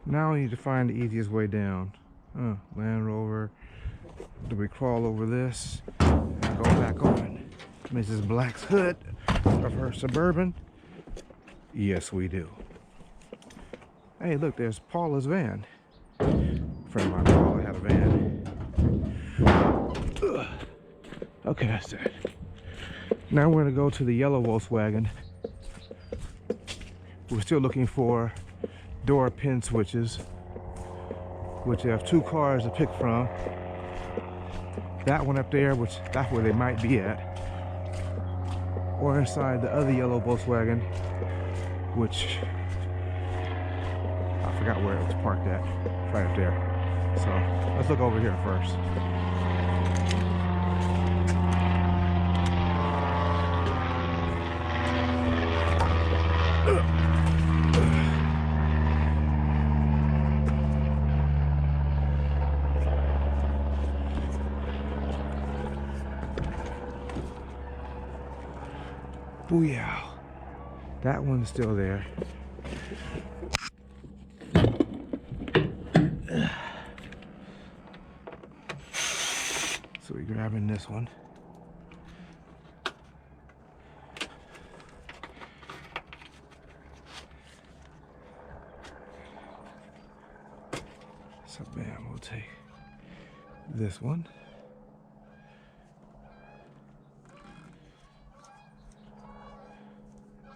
Now we need to find the easiest way down. Land Rover. Do we crawl over this and go back on Mrs. Black's hood of her Suburban? Yes, we do. Hey, look, there's Paula's van. A friend of mine, Paula, had a van. Ugh. Okay, that's it. Now we're gonna go to the yellow Volkswagen. We're still looking for door pin switches, which they have two cars to pick from. That one up there, which that's where they might be at, or inside the other yellow Volkswagen, which I forgot where it was parked at. It's right up there. So let's look over here first. Booyah. That one's still there. So we're grabbing this one. So bam, we'll take this one.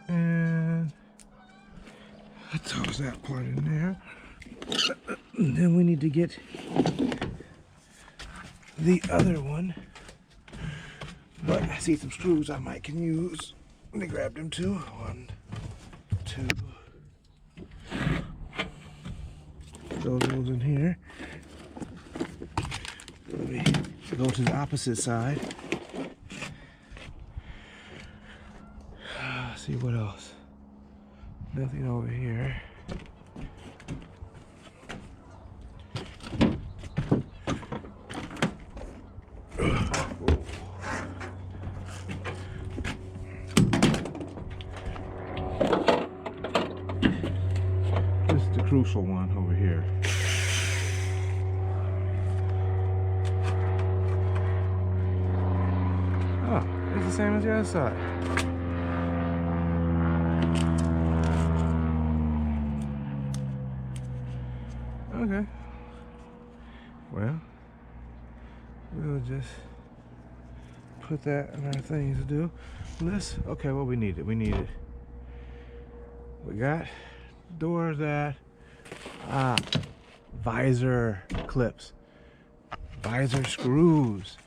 And toss that part in there. And then we need to get the other one. But I see some screws I might can use. Let me grab them too. 1, 2. Throw those in here. Let me go to the opposite side. See what else. Nothing over here. This is the crucial one over here. Oh, it's the same as the other side. Okay. Well, we'll just put that in our things to do. This, okay, well, we need it. We got doors that, visor clips, visor screws.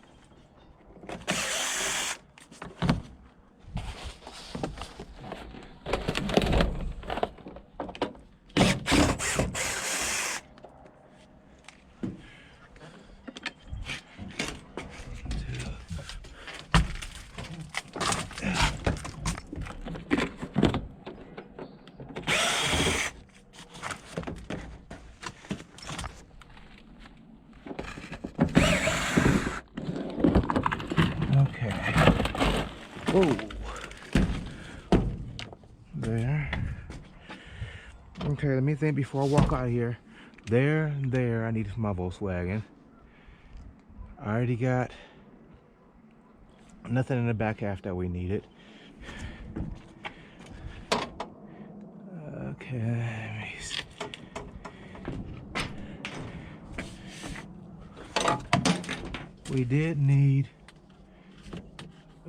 Whoa. There. Okay, let me think before I walk out of here. There and there I need for my Volkswagen. I already got nothing in the back half that we needed. Okay, let me see. We did need,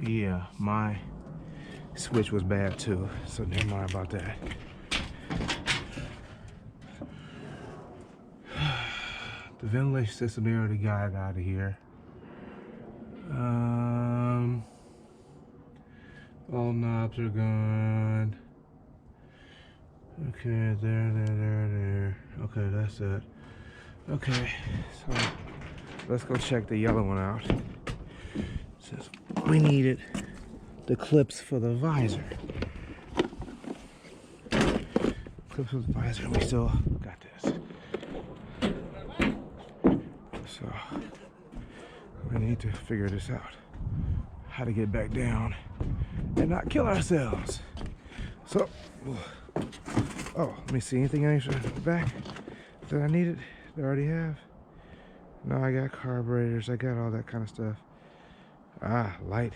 yeah, my switch was bad too, so never mind about that. The ventilation system, we already got it out of here. All knobs are gone. Okay, there. Okay, that's it. Okay, so let's go check the yellow one out. Says we needed the clips for the visor. Clips for the visor, we still got this. So we need to figure this out. How to get back down and not kill ourselves. So, oh, let me see anything else in the back. Did I need it? Did I already have? No, I got carburetors. I got all that kind of stuff. Ah, light.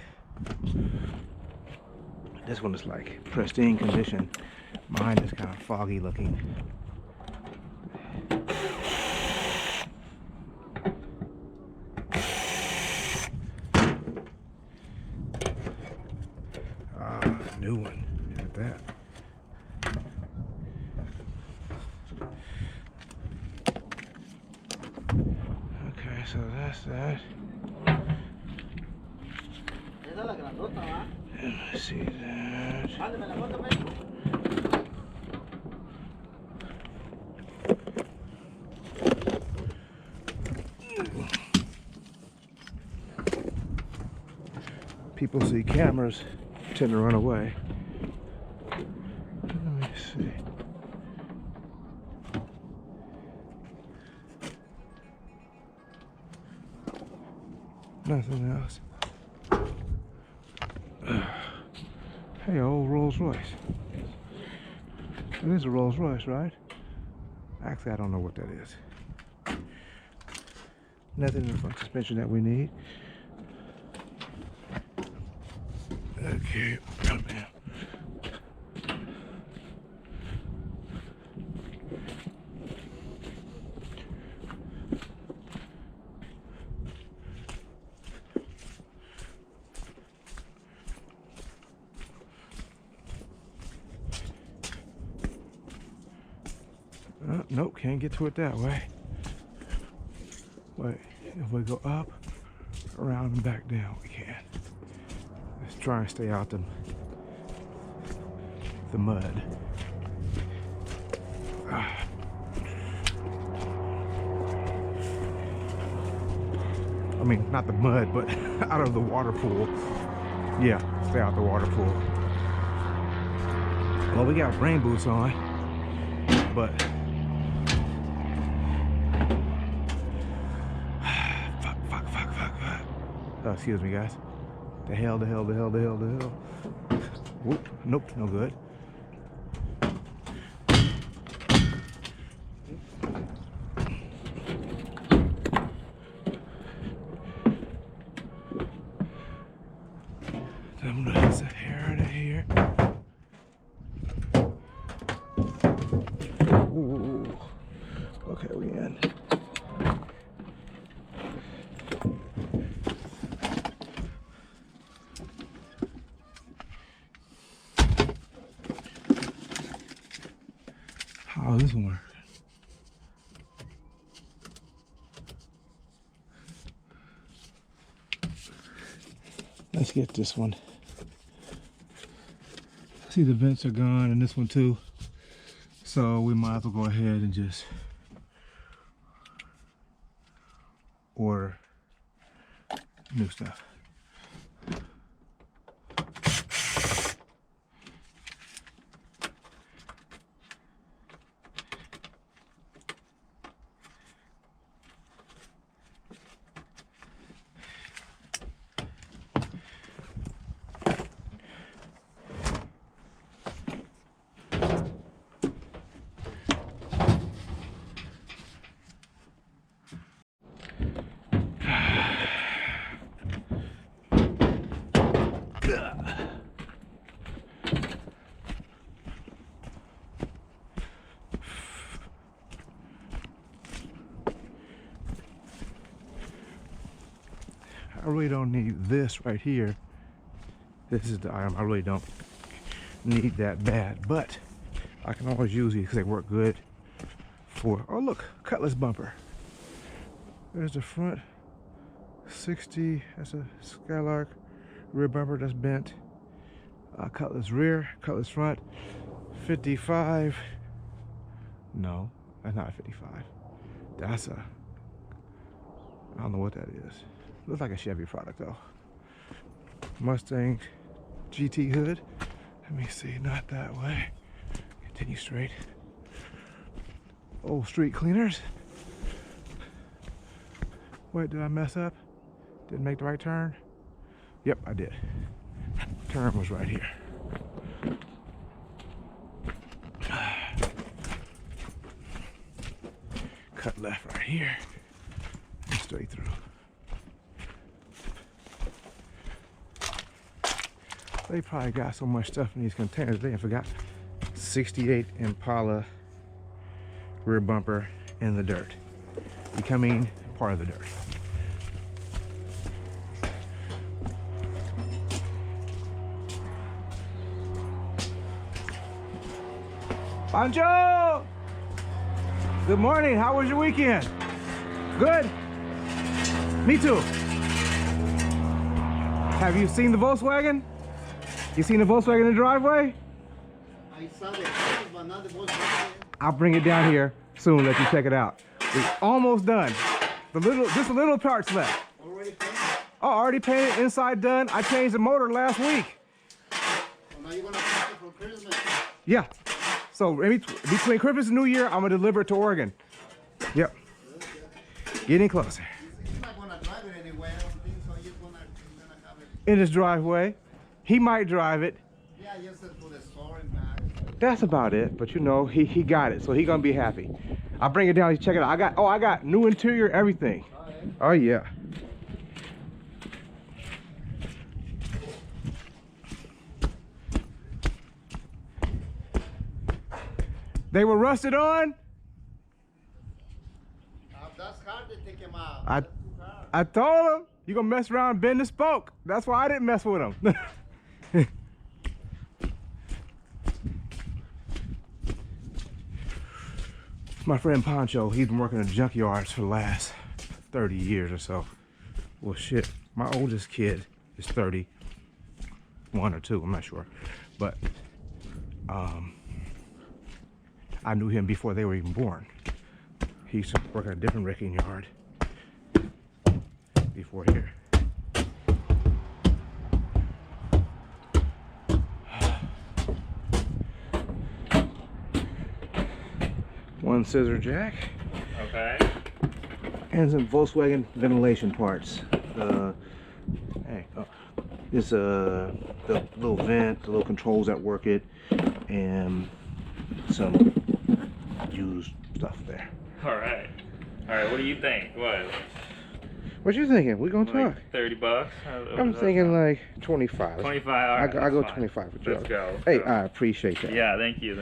This one is like pristine condition. Mine is kind of foggy looking. Ah, new one. At that. Okay, so that's that. Let's see that. People see cameras, tend to run away. Let me see. Nothing else. Hey, old Rolls Royce. It is a Rolls Royce, right? Actually, I don't know what that is. Nothing in the front suspension that we need. Okay, oh man. Nope, can't get to it that way. Wait, if we go up, around and back down, we can. Let's try and stay out the mud. I mean, not the mud, but out of the water pool. Yeah, stay out the water pool. Well, we got rain boots on, but fuck. Oh, excuse me, guys. The hell. Whoop, nope, no good. Them nuts here to here. Ooh. Okay, we in. How does this one work? Let's get this one. See, the vents are gone and this one too. So we might as well go ahead and just order new stuff. I really don't need this right here. This is the item I really don't need that bad, but I can always use these because they work good for, oh look, Cutlass bumper. There's the front 60, that's a Skylark rear bumper that's bent. Cutlass rear, Cutlass front 55. No, that's not 55. That's a, I don't know what that is. Looks like a Chevy product though. Mustang GT hood. Let me see, not that way. Continue straight. Old street cleaners. Wait, did I mess up? Didn't make the right turn? Yep, I did. Turn was right here. cut left right here. And straight through. They probably got so much stuff in these containers they forgot 68 Impala rear bumper in the dirt, becoming part of the dirt. Pancho! Good morning. How was your weekend? Good? Me too. Have you seen the Volkswagen? You seen the Volkswagen in the driveway? I saw the car, but not the Volkswagen. I'll bring it down here soon, let you check it out. It's almost done. Just a little parts left. Already painted? Oh, already painted, inside done. I changed the motor last week. So now you're gonna paint it for Christmas? Yeah. So between Christmas and New Year, I'm gonna deliver it to Oregon. Yep. Getting closer. He's not gonna drive it anywhere, I don't think so. He's gonna have it. In his driveway. He might drive it. Yeah, just to the store and back. That's about it. But you know, he got it, so he gonna be happy. I'll bring it down. You check it out. I got new interior, everything. Oh yeah. They were rusted on. That's hard to take him out. I told him you gonna mess around and bend the spoke. That's why I didn't mess with him. My friend Pancho, he's been working in junkyards for the last 30 years or so. Well, shit, my oldest kid is 31 or 2, I'm not sure. But I knew him before they were even born. He used to work at a different wrecking yard before here. One scissor jack. Okay. And some Volkswagen ventilation parts. This the little vent, the little controls that work it, and some used stuff there. All right. What do you think? What you thinking? We gonna Like talk. 30 bucks? I'm thinking like 25. 25. All right, I go fine. 25 for Joe. Let's go. Hey, I appreciate that. Yeah, thank you.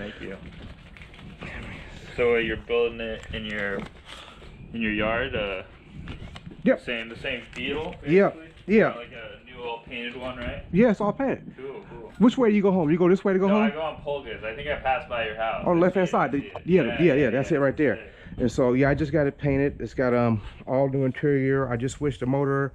So you're building it in your yard? Yep. The same Beetle? Yeah. Basically? Yeah. Like a new all painted one, right? Yeah, it's all painted. Cool. Which way do you go home? You go this way to go No, home? I go on Polgas. I think I passed by your house. On the left hand side. Yeah, that's it right there. That's it. And so yeah, I just got it painted. It's got all new interior. I just switched the motor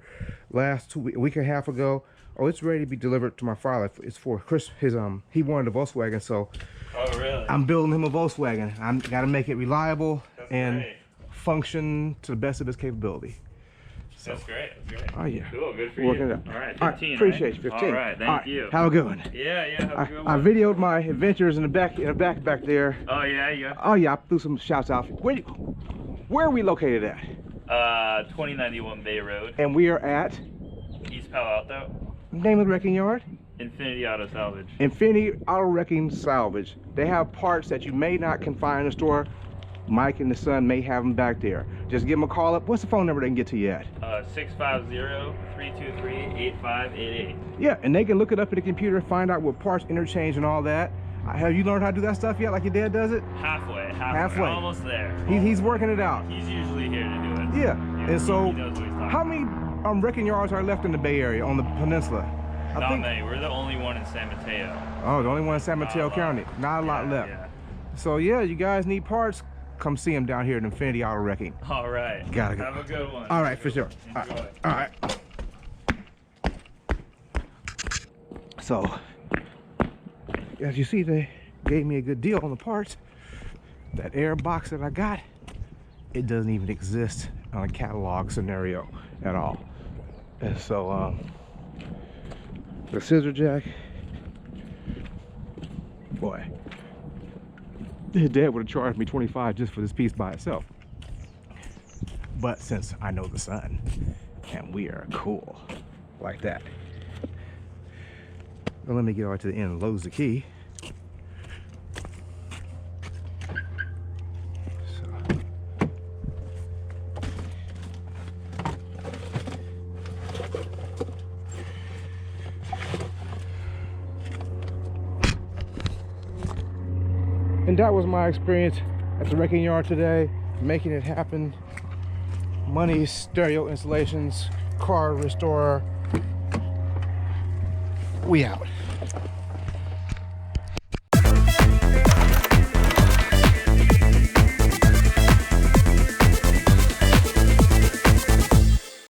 last a week and a half ago. Oh, it's ready to be delivered to my father. It's for Chris. He wanted a Volkswagen, so Oh really? I'm building him a Volkswagen. I'm gotta make it reliable and great. function to the best of its capability. So, That's great. oh yeah. Cool, good for Working you. it out. All right, All right, 15. appreciate right? you. 15. All right, thank you. Have a good one. Yeah, have a good I one. videoed my adventures in the back there. Oh yeah. Oh yeah, I threw some shouts out. Where are we located at? 2091 Bay Road, And we are at East Palo Alto. name of the wrecking yard? Infinity Auto Salvage. Infinity Auto Wrecking Salvage. They have parts that you may not can find in the store. Mike and the son may have them back there. Just give them a call up. What's the phone number they can get to you at? 650-323-8588. Yeah, and they can look it up in the computer, find out what parts interchange and all that. Have you learned how to do that stuff yet, like your dad does it? Halfway. Almost there. He's working it out. He's usually here to do it. Yeah, and so he knows what he's talking how many wrecking yards are left in the Bay Area, on the peninsula? Not many. We're the only one in San Mateo. Oh, the only one in San Mateo County. Not a lot left. Yeah. So yeah, you guys need parts, come see him down here at Infinity Auto Wrecking. All right. Gotta go. Have a good one. All right, for sure. Enjoy. All right. So, as you see, they gave me a good deal on the parts. That air box that I got, it doesn't even exist on a catalog scenario at all. And so, the scissor jack, boy, his dad would have charged me 25 just for this piece by itself. But since I know the son, and we are cool like that. Well, let me get over to the end and lose the key. So, And that was my experience at the wrecking yard today, making it happen. Money, stereo installations, car restorer. We out.